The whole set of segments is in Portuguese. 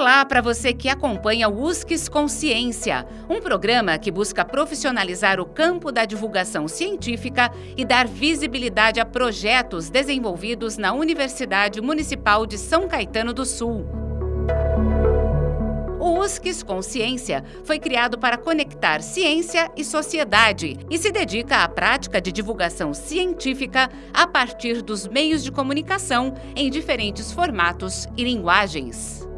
Olá para você que acompanha o USCS Consciência, um programa que busca profissionalizar o campo da divulgação científica e dar visibilidade a projetos desenvolvidos na Universidade Municipal de São Caetano do Sul. O USCS Consciência foi criado para conectar ciência e sociedade e se dedica à prática de divulgação científica a partir dos meios de comunicação em diferentes formatos e linguagens.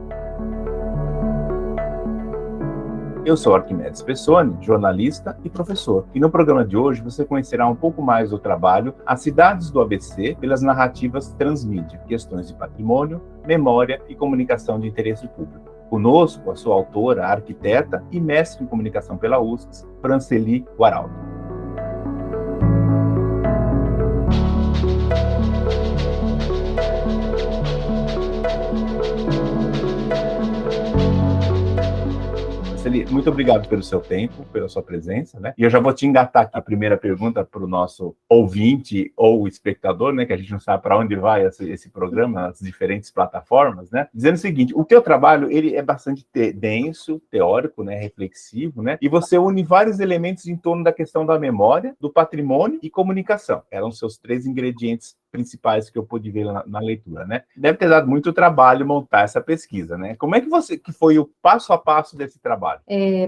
Eu sou Arquimedes Pessoni, jornalista e professor. E no programa de hoje você conhecerá um pouco mais do trabalho As Cidades do ABC pelas narrativas transmídia, questões de patrimônio, memória e comunicação de interesse público. Conosco, a sua autora, a arquiteta e mestre em comunicação pela USCS, Franceli Guaraldo. Muito obrigado pelo seu tempo, pela sua presença, né? E eu já vou te engatar aqui a primeira pergunta para o nosso ouvinte ou espectador, né? Que a gente não sabe para onde vai esse programa, nas diferentes plataformas, né? Dizendo o seguinte: o teu trabalho ele é bastante denso, teórico, né? Reflexivo, né? E você une vários elementos em torno da questão da memória, do patrimônio e comunicação. Eram seus três ingredientes principais que eu pude ver na leitura, né? Deve ter dado muito trabalho montar essa pesquisa, né? Como é que foi o passo a passo desse trabalho?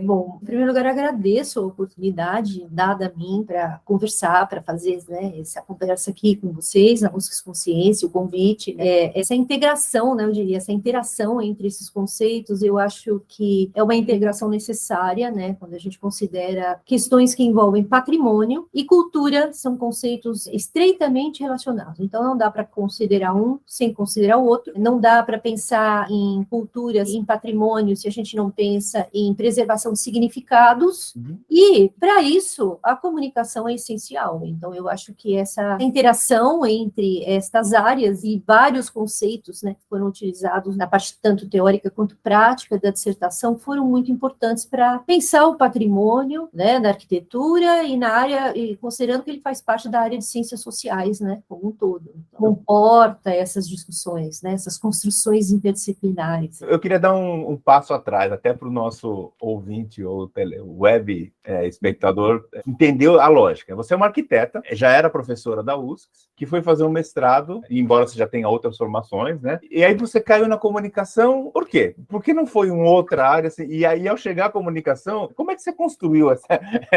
Bom, em primeiro lugar, agradeço a oportunidade dada a mim para conversar, para fazer, né, essa conversa aqui com vocês, na USCS Consciência, o convite, essa integração, né, eu diria, essa interação entre esses conceitos, eu acho que é uma integração necessária, né, quando a gente considera questões que envolvem patrimônio e cultura, são conceitos estreitamente relacionados. Então, não dá para considerar um sem considerar o outro, não dá para pensar em culturas, em patrimônio, se a gente não pensa em preservação de significados, e, para isso, a comunicação é essencial. Então, eu acho que essa interação entre estas áreas e vários conceitos, né, que foram utilizados na parte tanto teórica quanto prática da dissertação foram muito importantes para pensar o patrimônio, né, da arquitetura e na área, e considerando que ele faz parte da área de ciências sociais, né, como um todo. Então, comporta essas discussões, né, essas construções interdisciplinares. Eu queria dar um passo atrás, até para o nosso ouvinte ou web espectador entender a lógica. Você é uma arquiteta, já era professora da USCS, que foi fazer um mestrado, embora você já tenha outras formações, né? E aí você caiu na comunicação, por quê? Por que não foi uma outra área? Assim? E aí, ao chegar à comunicação, como é que você construiu essa...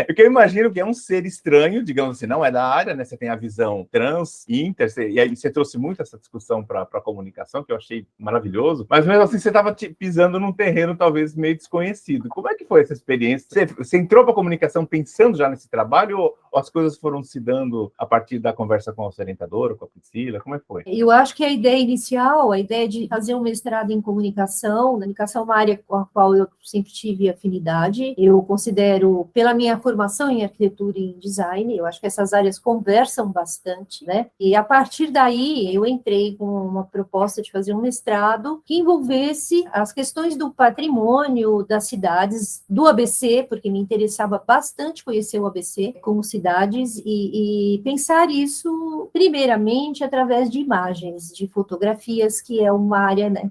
Porque eu imagino que é um ser estranho, digamos assim, não é da área, né? Você tem a visão trans, inter, e aí você trouxe muito essa discussão para a comunicação, que eu achei maravilhoso, mas mesmo assim você estava pisando num terreno talvez meio desconhecido. Como é que foi essa experiência? Você entrou para a comunicação pensando já nesse trabalho ou as coisas foram se dando a partir da conversa com a sua orientadora, com a Priscila? Como é que foi? Eu acho que a ideia inicial, a ideia de fazer um mestrado em comunicação é uma área com a qual eu sempre tive afinidade. Eu considero, pela minha formação em arquitetura e em design, eu acho que essas áreas conversam bastante, né? E a partir daí, eu entrei com uma proposta de fazer um mestrado que envolvesse as questões do patrimônio das cidades do ABC, porque me interessava bastante conhecer o ABC como cidades e pensar isso primeiramente através de imagens, de fotografias, que é uma área, né,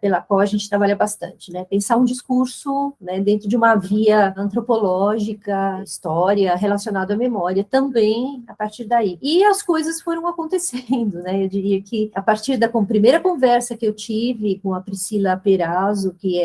pela qual a gente trabalha bastante, né? Pensar um discurso, né, dentro de uma via antropológica, história relacionada à memória, também a partir daí. E as coisas foram acontecendo, né? Eu diria que a partir da primeira conversa que eu tive com a Priscila Perazzo, que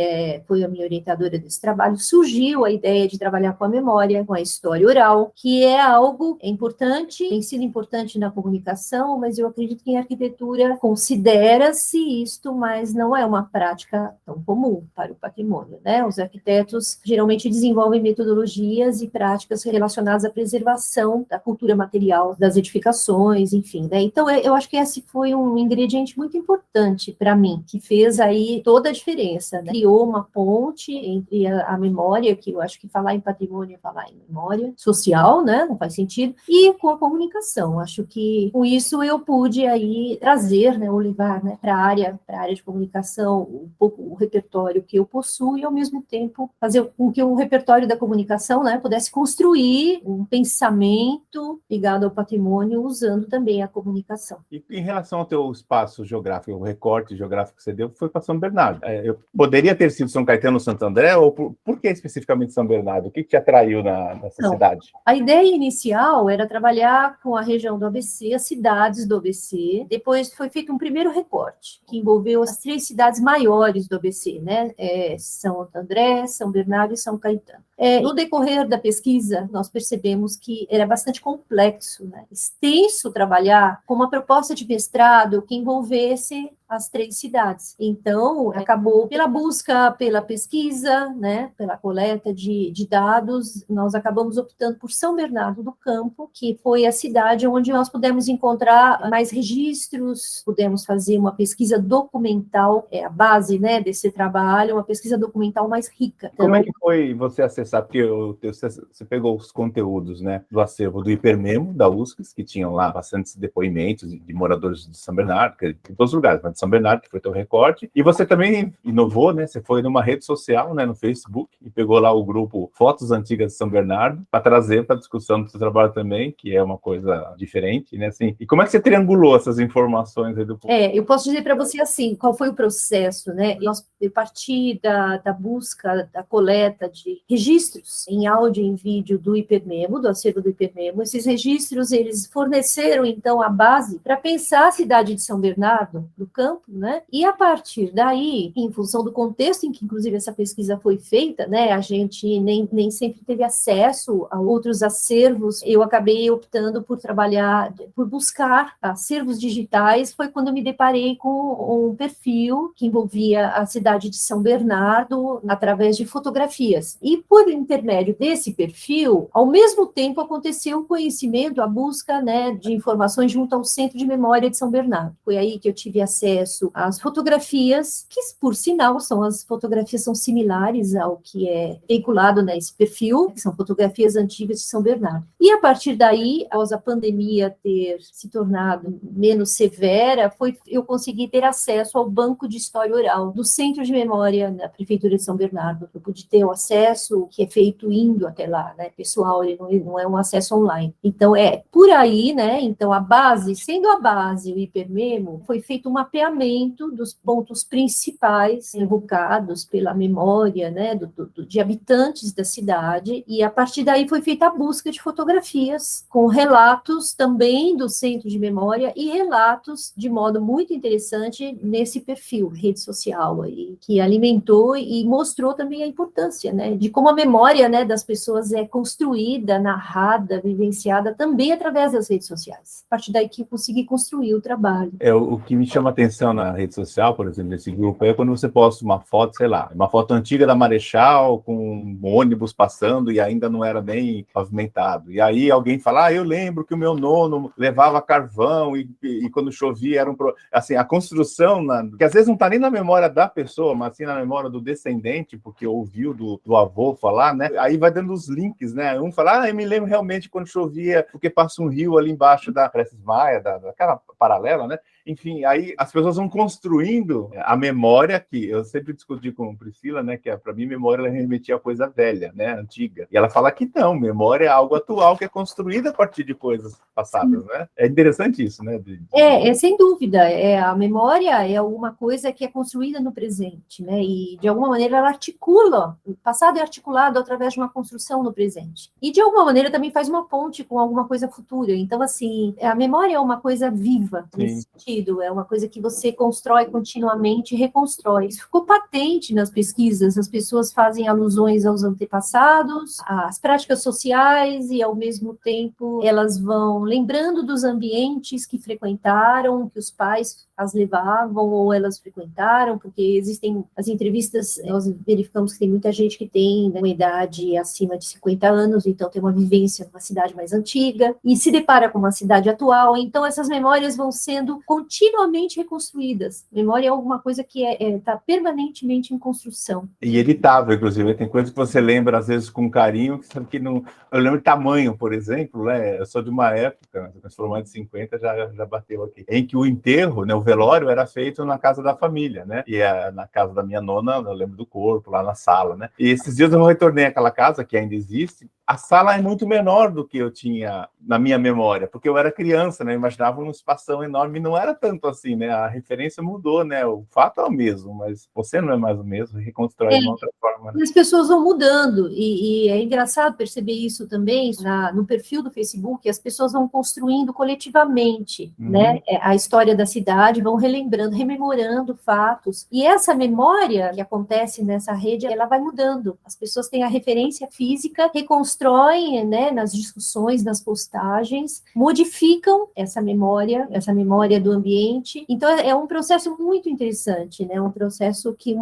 foi a minha orientadora desse trabalho, surgiu a ideia de trabalhar com a memória, com a história oral, que é algo importante, tem sido importante na comunicação, mas eu acredito que em arquitetura considera-se isto, mas não é uma prática tão comum para o patrimônio, né? Os arquitetos geralmente desenvolvem metodologias e práticas relacionadas à preservação da cultura material das edificações, enfim, né? Então, eu acho que esse foi um ingrediente muito importante para mim, que fez aí toda a diferença, né? Criou uma ponte entre a memória, que eu acho que falar em patrimônio é falar em memória social, né? Não faz sentido. E com a comunicação. Acho que com isso eu pude aí trazer, né, ou levar, né, para a área de comunicação um pouco o repertório que eu possuo e, ao mesmo tempo, fazer com que o repertório da comunicação, né, pudesse construir um pensamento ligado ao patrimônio usando também a comunicação. E em relação ao teu espaço geográfico, o recorte geográfico que você deu foi para São Bernardo. Eu poderia ter sido São Caetano ou Santo André, ou por que especificamente São Bernardo? O que te atraiu nessa cidade? A ideia inicial era trabalhar com a região do ABC, as cidades do ABC. Depois foi feito um primeiro recorte, que envolveu as 3 cidades maiores do ABC, né? São André, São Bernardo e São Caetano. No decorrer da pesquisa, nós percebemos que era bastante complexo, né? Extenso trabalhar com uma proposta de mestrado que envolvesse as 3 cidades. Então, acabou pela busca, pela pesquisa, né, pela coleta de dados, nós acabamos optando por São Bernardo do Campo, que foi a cidade onde nós pudemos encontrar mais registros, pudemos fazer uma pesquisa documental, a base, né, desse trabalho, uma pesquisa documental mais rica. Como é que foi você acessar? Porque você pegou os conteúdos, né, do acervo do Hipermemo, da USCS, que tinham lá bastantes depoimentos de moradores de São Bernardo, que em todos os lugares, mas São Bernardo, que foi teu recorte, e você também inovou, né? Você foi numa rede social, né, no Facebook, e pegou lá o grupo Fotos Antigas de São Bernardo, para trazer para a discussão do seu trabalho também, que é uma coisa diferente, né? Assim, e como é que você triangulou essas informações aí do... Eu posso dizer para você assim, qual foi o processo, né? Eu parti da busca, da coleta de registros em áudio e em vídeo do Hipermemo, do acervo do Hipermemo. Esses registros, eles forneceram, então, a base para pensar a cidade de São Bernardo, do campo, né? E a partir daí, em função do contexto em que, inclusive, essa pesquisa foi feita, né? A gente nem sempre teve acesso a outros acervos. Eu acabei optando por trabalhar, por buscar acervos digitais. Foi quando eu me deparei com um perfil que envolvia a cidade de São Bernardo através de fotografias. E por intermédio desse perfil, ao mesmo tempo aconteceu o conhecimento, a busca, né, de informações junto ao Centro de Memória de São Bernardo. Foi aí que eu tive acesso às fotografias, que, por sinal, as fotografias são similares ao que é veiculado nesse perfil, que são fotografias antigas de São Bernardo. E, a partir daí, após a pandemia ter se tornado menos severa, eu consegui ter acesso ao banco de história oral do Centro de Memória da Prefeitura de São Bernardo. Eu pude ter o acesso que é feito indo até lá, né, pessoal, ele não é um acesso online. Então, por aí, né, então a base, sendo a base o Hipermemo, foi feito um mapeamento dos pontos principais evocados pela memória, né, de habitantes da cidade, e a partir daí foi feita a busca de fotografias com relatos também do Centro de Memória e relatos de modo muito interessante nesse perfil, rede social aí, que alimentou e mostrou também a importância, né, de como a memória, né, das pessoas é construída, narrada, vivenciada também através das redes sociais. A partir daí que eu consegui construir o trabalho. O que me chama a atenção na rede social, por exemplo, nesse grupo, é quando você posta uma foto, sei lá, uma foto antiga da Marechal, com um ônibus passando e ainda não era bem pavimentado. E aí alguém fala, eu lembro que o meu nono levava carvão e quando chovia era assim, a construção, que às vezes não está nem na memória da pessoa, mas sim na memória do descendente, porque ouviu do avô falar, né? Aí vai dando os links, né? Um fala, eu me lembro realmente quando chovia, porque passa um rio ali embaixo da Prestes Maia, daquela paralela, né? Enfim, aí as pessoas vão construindo a memória, que eu sempre discuti com Priscila, né, que para mim memória ela remetia a coisa velha, né, antiga. E ela fala que não, memória é algo atual que é construída a partir de coisas passadas, né? É interessante isso, né? Sem dúvida, a memória é alguma coisa que é construída no presente, né, e de alguma maneira ela articula, o passado é articulado através de uma construção no presente. E de alguma maneira também faz uma ponte com alguma coisa futura. Então, assim, a memória é uma coisa viva, nesse sentido, é uma coisa que você constrói continuamente e reconstrói. Isso ficou patente nas pesquisas, as pessoas fazem alusões aos antepassados, às práticas sociais e, ao mesmo tempo, elas vão lembrando dos ambientes que frequentaram, que os pais as levavam ou elas frequentaram, porque existem as entrevistas, nós verificamos que tem muita gente que tem, né, uma idade acima de 50 anos, então tem uma vivência numa cidade mais antiga e se depara com uma cidade atual, então essas memórias vão sendo continuamente reconstruídas. Memória é alguma coisa que está permanentemente em construção. E editável, inclusive. Tem coisas que você lembra, às vezes, com carinho, que sabe que não... Eu lembro de tamanho, por exemplo, né? Eu sou de uma época, né? Nós formamos de 50, já bateu aqui, em que o enterro, né, o velório, era feito na casa da família, né? E na casa da minha nona, eu lembro do corpo, lá na sala, né? E esses dias eu retornei àquela casa, que ainda existe. A sala é muito menor do que eu tinha na minha memória, porque eu era criança, né? Eu imaginava um espação enorme, e não era tanto assim, né? A referência mudou, né? O fato é o mesmo, mas você não é mais o mesmo, reconstrói de uma outra forma, né? As pessoas vão mudando, e é engraçado perceber isso também no perfil do Facebook. As pessoas vão construindo coletivamente, né? A história da cidade, vão relembrando, rememorando fatos, e essa memória que acontece nessa rede, ela vai mudando. As pessoas têm a referência física, reconstruem, né, nas discussões, nas postagens, modificam essa memória do ambiente. Então, é um processo muito interessante, né? Um processo que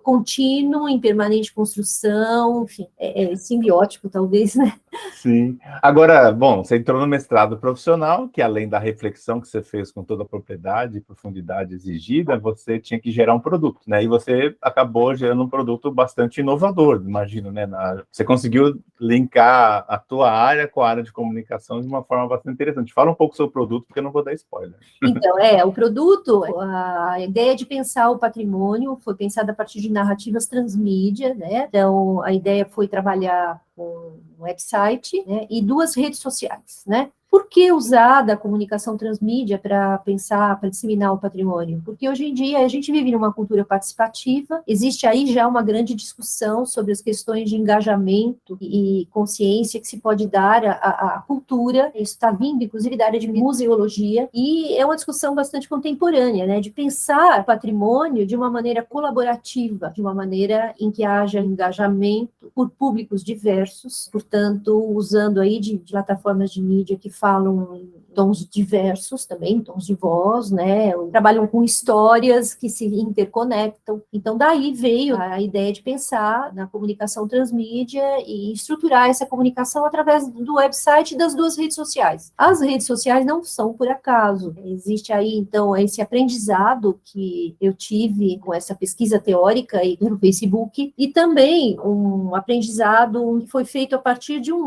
contínuo, em permanente construção, enfim, é simbiótico, talvez, né? Sim. Agora, bom, você entrou no mestrado profissional, que além da reflexão que você fez com toda a propriedade e profundidade exigida, você tinha que gerar um produto, né? E você acabou gerando um produto bastante inovador, imagino, né? Você conseguiu linkar a tua área com a área de comunicação de uma forma bastante interessante. Fala um pouco sobre o produto, porque eu não vou dar spoiler. Então, o produto, a ideia de pensar o patrimônio foi pensada a partir de narrativas transmídia, né? Então, a ideia foi trabalhar com um website, né, e 2 redes sociais, né? Por que usar da comunicação transmídia para pensar, para disseminar o patrimônio? Porque hoje em dia a gente vive numa cultura participativa, existe aí já uma grande discussão sobre as questões de engajamento e consciência que se pode dar à cultura. Isso está vindo, inclusive, da área de museologia, e é uma discussão bastante contemporânea, né, de pensar patrimônio de uma maneira colaborativa, de uma maneira em que haja engajamento por públicos diversos, portanto, usando aí de plataformas de mídia que falam em tons diversos também, tons de voz, né? Trabalham com histórias que se interconectam. Então, daí veio a ideia de pensar na comunicação transmídia e estruturar essa comunicação através do website e das 2 redes sociais. As redes sociais não são por acaso. Existe aí, então, esse aprendizado que eu tive com essa pesquisa teórica aí no Facebook, e também um aprendizado que foi feito a partir de eu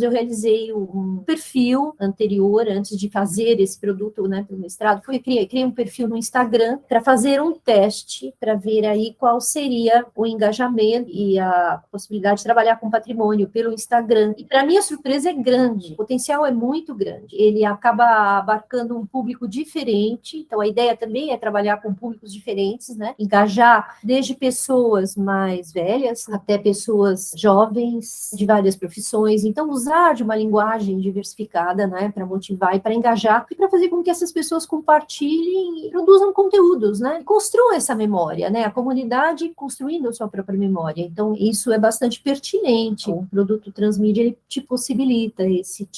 realizei um perfil anterior, antes de fazer esse produto, né, para o mestrado, criei um perfil no Instagram para fazer um teste, para ver aí qual seria o engajamento e a possibilidade de trabalhar com patrimônio pelo Instagram. E, para minha surpresa, é grande, o potencial é muito grande. Ele acaba abarcando um público diferente, então a ideia também é trabalhar com públicos diferentes, né, engajar desde pessoas mais velhas até pessoas jovens de várias profissões. Então, usar de uma linguagem diversificada, né, para motivar e para engajar, e para fazer com que essas pessoas compartilhem e produzam conteúdos, né, e construam essa memória, né, a comunidade construindo a sua própria memória. Então, isso é bastante pertinente. O produto transmídia, ele te possibilita esse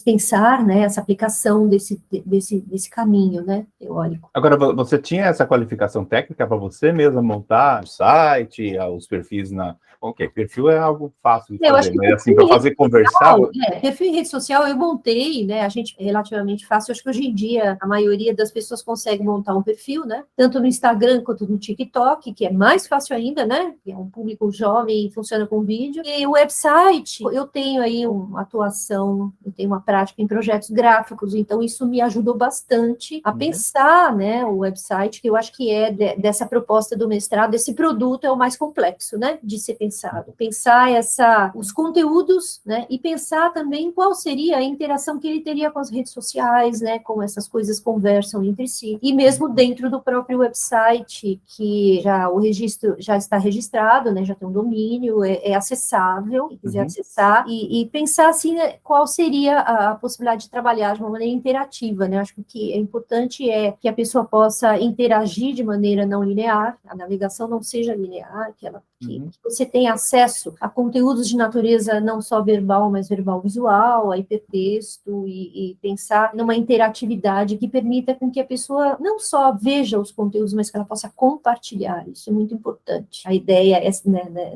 pensar, né, essa aplicação desse caminho, né, teórico. Agora, você tinha essa qualificação técnica para você mesmo montar o site, os perfis Ok, perfil é algo fácil de fazer, mas assim, para fazer conversar... Perfil em rede social eu montei, né, a gente é relativamente fácil, acho que hoje em dia a maioria das pessoas consegue montar um perfil, né, tanto no Instagram quanto no TikTok, que é mais fácil ainda, né, que é um público jovem e funciona com vídeo, e o website, eu tenho aí uma atuação, eu tenho uma prática em projetos gráficos, então isso me ajudou bastante a pensar, né, o website, que eu acho que dessa proposta do mestrado, esse produto é o mais complexo, né, de ser pensado. Pensar os conteúdos, né, e pensar também qual seria a interação que ele teria com as redes sociais, né, como essas coisas conversam entre si, e mesmo dentro do próprio website, que o registro já está registrado, né, já tem um domínio, é acessável, quem quiser acessar, e pensar, assim, né, qual seria a possibilidade de trabalhar de uma maneira interativa, né, acho que o que é importante é que a pessoa possa interagir de maneira não linear, a navegação não seja linear, que ela Uhum. que você tem acesso a conteúdos de natureza não só verbal, mas verbal visual, a hipertexto, e pensar numa interatividade que permita com que a pessoa não só veja os conteúdos, mas que ela possa compartilhar. Isso é muito importante. A ideia é,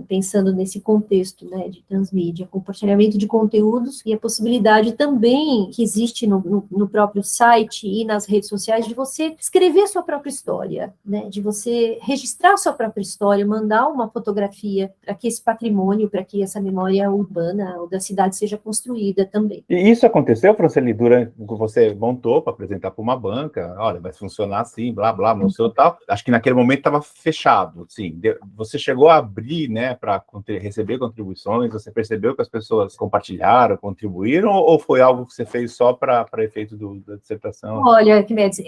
pensando nesse contexto, né, de transmídia, compartilhamento de conteúdos e a possibilidade também que existe no próprio site e nas redes sociais de você escrever sua própria história, né, de você registrar sua própria história, mandar uma fotografia para que esse patrimônio, para que essa memória urbana ou da cidade seja construída também. E isso aconteceu, Franceli, durante que você montou para apresentar para uma banca, olha, vai funcionar assim, blá, blá, no seu tal. Acho que naquele momento estava fechado, sim. Você chegou a abrir, né, para receber contribuições, você percebeu que as pessoas compartilharam, contribuíram, ou foi algo que você fez só para efeito da dissertação? Olha, Arquimedes,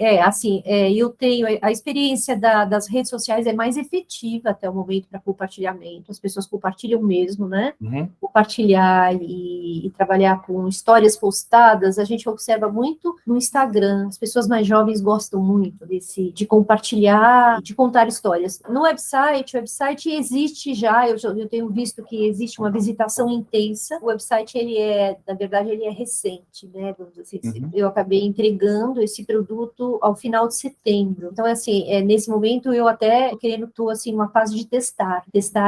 eu tenho a experiência das redes sociais é mais efetiva até o momento para compartilhamento, as pessoas compartilham mesmo, né? Uhum. Compartilhar e trabalhar com histórias postadas, a gente observa muito no Instagram, as pessoas mais jovens gostam muito de compartilhar, de contar histórias. No website, o website existe já, eu tenho visto que existe uma visitação intensa, o website, na verdade, ele é recente, né? Eu acabei entregando esse produto ao final de setembro. Então, assim, nesse momento eu até estou assim, numa fase de testar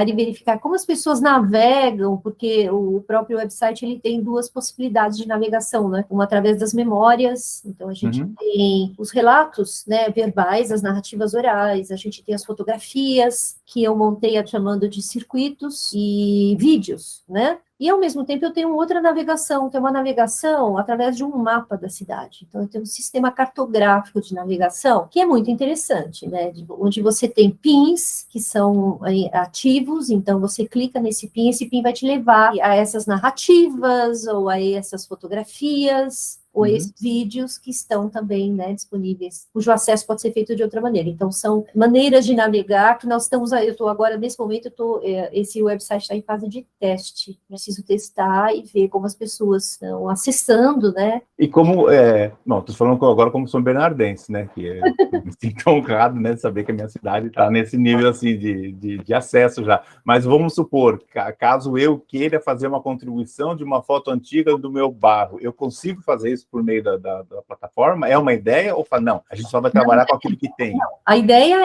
e verificar como as pessoas navegam, porque o próprio website ele tem duas possibilidades de navegação, né? Uma através das memórias, então a gente tem os relatos, né, verbais, as narrativas orais, a gente tem as fotografias que eu montei chamando de circuitos e vídeos, né? E, ao mesmo tempo, eu tenho outra navegação, que é uma navegação através de um mapa da cidade. Então, eu tenho um sistema cartográfico de navegação, que é muito interessante, né? Onde você tem pins que são ativos, então você clica nesse pin, esse pin vai te levar a essas narrativas ou a essas fotografias, ou esses vídeos que estão também, né, disponíveis, cujo acesso pode ser feito de outra maneira. Então, são maneiras de navegar que nós estamos, eu estou agora, nesse momento, esse website está em fase de teste, preciso testar e ver como as pessoas estão acessando, né. E como, estou falando agora como São Bernardense, né, que me sinto honrado, né, de saber que a minha cidade está nesse nível, assim, de acesso já, mas vamos supor, caso eu queira fazer uma contribuição de uma foto antiga do meu bairro, eu consigo fazer isso por meio da plataforma? É uma ideia? Ou fala, não, a gente só vai trabalhar com aquilo que tem? A ideia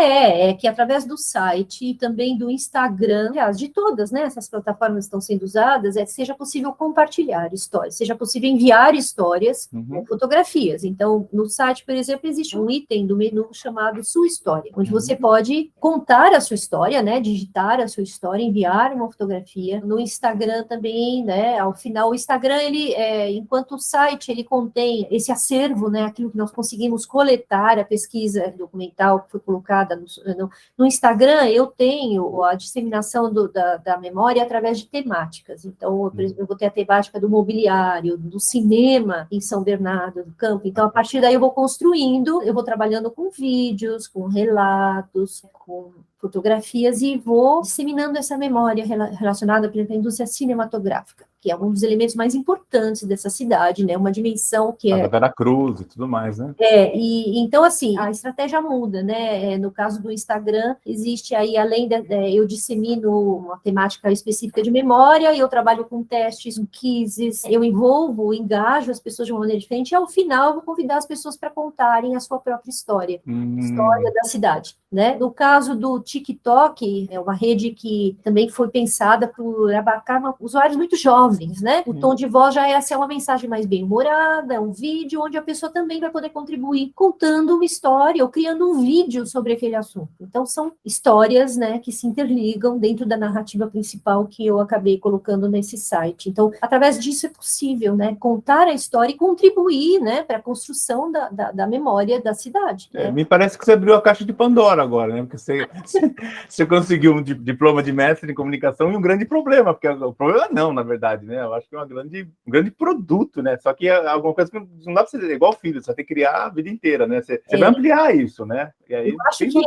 é que através do site e também do Instagram, aliás, de todas, né, essas plataformas que estão sendo usadas, seja possível compartilhar histórias, seja possível enviar histórias com fotografias. Então, no site, por exemplo, existe um item do menu chamado Sua História, onde você pode contar a sua história, né, digitar a sua história, enviar uma fotografia. No Instagram também, né, ao final, o Instagram, enquanto o site, ele contém esse acervo, né, aquilo que nós conseguimos coletar, a pesquisa documental que foi colocada no Instagram, eu tenho a disseminação da memória através de temáticas. Então, eu vou ter a temática do mobiliário, do cinema em São Bernardo do Campo. Então, a partir daí eu vou construindo, eu vou trabalhando com vídeos, com relatos, com fotografias e vou disseminando essa memória relacionada, por exemplo, à indústria cinematográfica, que é um dos elementos mais importantes dessa cidade, né? Uma dimensão que é... Vera Cruz e tudo mais, né? Então, assim, a estratégia muda, né? No caso do Instagram, existe aí, além eu dissemino uma temática específica de memória, eu trabalho com testes, com quizzes, eu engajo as pessoas de uma maneira diferente, e ao final eu vou convidar as pessoas para contarem a sua própria história, história da cidade, né? No caso do TikTok, é uma rede que também foi pensada por abarcar usuários muito jovens, né? O tom de voz já é uma mensagem mais bem-humorada, é um vídeo onde a pessoa também vai poder contribuir contando uma história ou criando um vídeo sobre aquele assunto. Então, são histórias, né, que se interligam dentro da narrativa principal que eu acabei colocando nesse site. Então, através disso é possível, né, contar a história e contribuir, né, para a construção da memória da cidade. Né? Me parece que você abriu a caixa de Pandora agora, né? Porque você conseguiu um diploma de mestre em comunicação e um grande problema, porque o problema não, na verdade, né? Eu acho que é um grande produto, né? Só que é alguma coisa que não dá para ser igual filho, você vai ter que criar a vida inteira, né? Você vai ampliar isso, né? E aí, eu acho que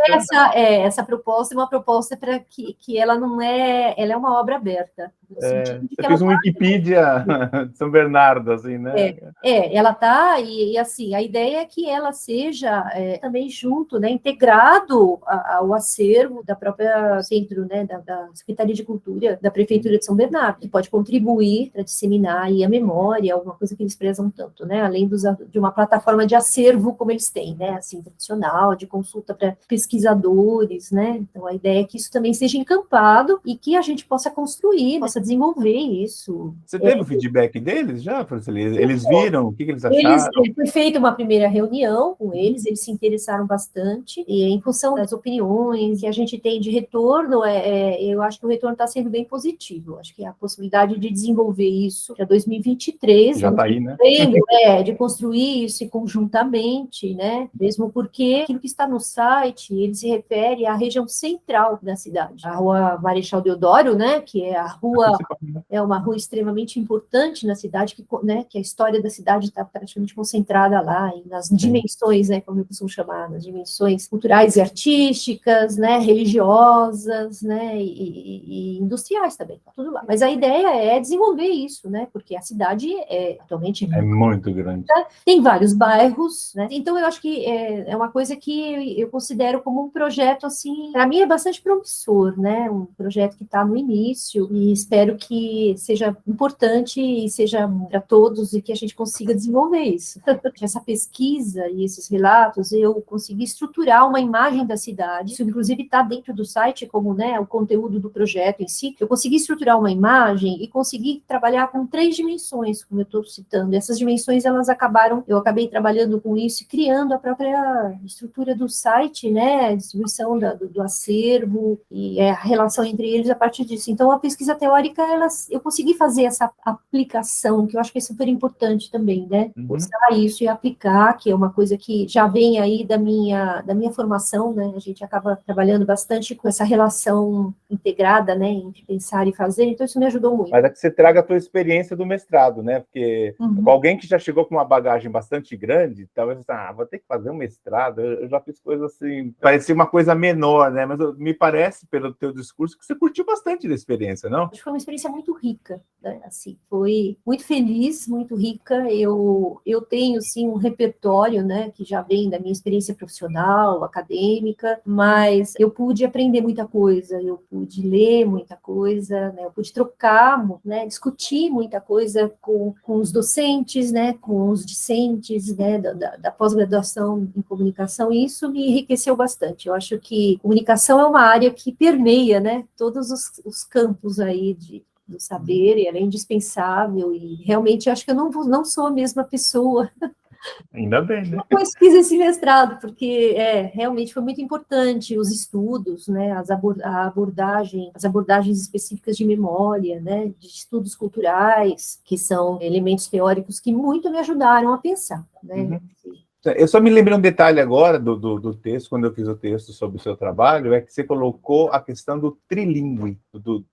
essa proposta é uma proposta para que ela não é... Ela é uma obra aberta. Você fez um Wikipedia de São Bernardo, assim, né? Ela tá, e assim, a ideia é que ela seja também junto, né, integrado vinculado ao acervo da própria centro, né, da Secretaria de Cultura da Prefeitura de São Bernardo, que pode contribuir para disseminar aí a memória, alguma coisa que eles prezam tanto, né, além de uma plataforma de acervo como eles têm, né, assim, tradicional, de consulta para pesquisadores, né, então a ideia é que isso também seja encampado e que a gente possa construir, possa desenvolver isso. Você teve o feedback deles já, Franceli? Eles viram? O que eles acharam? Foi feita uma primeira reunião com eles se interessaram bastante, e em função das opiniões que a gente tem de retorno, eu acho que o retorno está sendo bem positivo. Acho que a possibilidade de desenvolver isso para 2023, já está aí, né? De construir isso conjuntamente, né? Mesmo porque aquilo que está no site, ele se refere à região central da cidade. A Rua Marechal Deodoro, né? Que é a rua, é uma rua extremamente importante na cidade, que a história da cidade está praticamente concentrada lá, nas dimensões, né? Como eu costumo chamar, nas dimensões culturais e artísticas, né? Religiosas, né? E industriais também, tá tudo lá. Mas a ideia é desenvolver isso, né? Porque a cidade atualmente é muito grande. Tem vários bairros, né? Então eu acho que é uma coisa que eu considero como um projeto, assim, para mim é bastante promissor, né? Um projeto que está no início e espero que seja importante e seja para todos e que a gente consiga desenvolver isso. Essa pesquisa e esses relatos, eu consegui estruturar uma imagem da cidade, isso inclusive está dentro do site como, né, o conteúdo do projeto em si. Eu consegui estruturar uma imagem e consegui trabalhar com 3 dimensões, como eu estou citando. Essas dimensões, eu acabei trabalhando com isso e criando a própria estrutura do site, né, a distribuição do acervo e a relação entre eles a partir disso. Então, a pesquisa teórica, eu consegui fazer essa aplicação, que eu acho que é super importante também, né, usar isso e aplicar, que é uma coisa que já vem aí da minha formação, né, a gente acaba trabalhando bastante com essa relação integrada, né, entre pensar e fazer, então isso me ajudou muito. Mas é que você traga a tua experiência do mestrado, né, porque alguém que já chegou com uma bagagem bastante grande, talvez vou ter que fazer um mestrado, eu já fiz coisas assim, parecia uma coisa menor, né, mas me parece, pelo teu discurso, que você curtiu bastante da experiência, não? Acho que foi uma experiência muito rica, né, assim, foi muito feliz, muito rica, eu tenho, sim, um repertório, né, que já vem da minha experiência profissional, acadêmica, mas eu pude aprender muita coisa, eu pude ler muita coisa, né, eu pude trocar, né, discutir muita coisa com os docentes, né, com os discentes, né, da pós-graduação em comunicação, e isso me enriqueceu bastante. Eu acho que comunicação é uma área que permeia, né, todos os campos aí do saber, e ela é indispensável, e realmente acho que eu não sou a mesma pessoa. Ainda bem, né? Depois fiz esse mestrado, porque realmente foi muito importante os estudos, né, as abordagens específicas de memória, né, de estudos culturais, que são elementos teóricos que muito me ajudaram a pensar, né. Eu só me lembrei um detalhe agora do texto, quando eu fiz o texto sobre o seu trabalho, é que você colocou a questão do trilingüe, do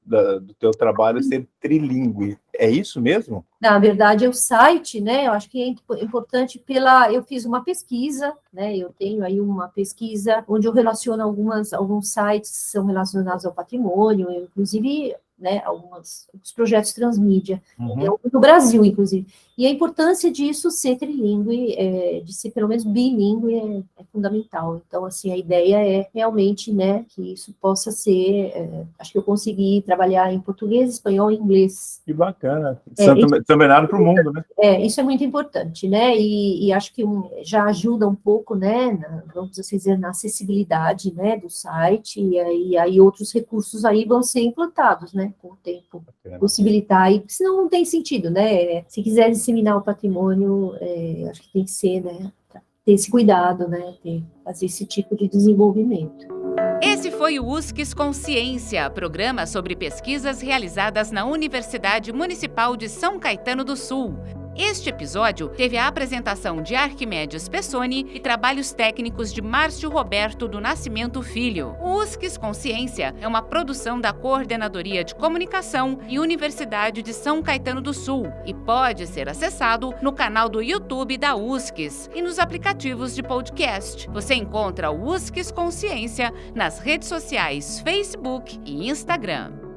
teu trabalho ser trilingüe. É isso mesmo? Na verdade, é o site, né, eu acho que é importante eu fiz uma pesquisa, né, eu tenho aí uma pesquisa onde eu relaciono alguns sites que são relacionados ao patrimônio, inclusive, né, alguns projetos transmídia, no Brasil, inclusive. E a importância disso ser trilingüe, de ser pelo menos bilíngue, é fundamental. Então, assim, a ideia é realmente, né, que isso possa ser, acho que eu consegui trabalhar em português, espanhol e inglês. Que bacana. São Bernardo para o mundo, né? Isso é muito importante, né, e acho que já ajuda um pouco, né, vamos dizer, na acessibilidade, né, do site, e aí outros recursos aí vão ser implantados, né, com o tempo, possibilitar, e senão não tem sentido, né, se quiser disseminar o patrimônio, acho que tem que ser, né, ter esse cuidado, né, fazer esse tipo de desenvolvimento. Esse foi o USCS Consciência, programa sobre pesquisas realizadas na Universidade Municipal de São Caetano do Sul. Este episódio teve a apresentação de Arquimedes Pessoni e trabalhos técnicos de Márcio Roberto do Nascimento Filho. O USCS Consciência é uma produção da Coordenadoria de Comunicação e Universidade de São Caetano do Sul e pode ser acessado no canal do YouTube da USCS e nos aplicativos de podcast. Você encontra o USCS Consciência nas redes sociais Facebook e Instagram.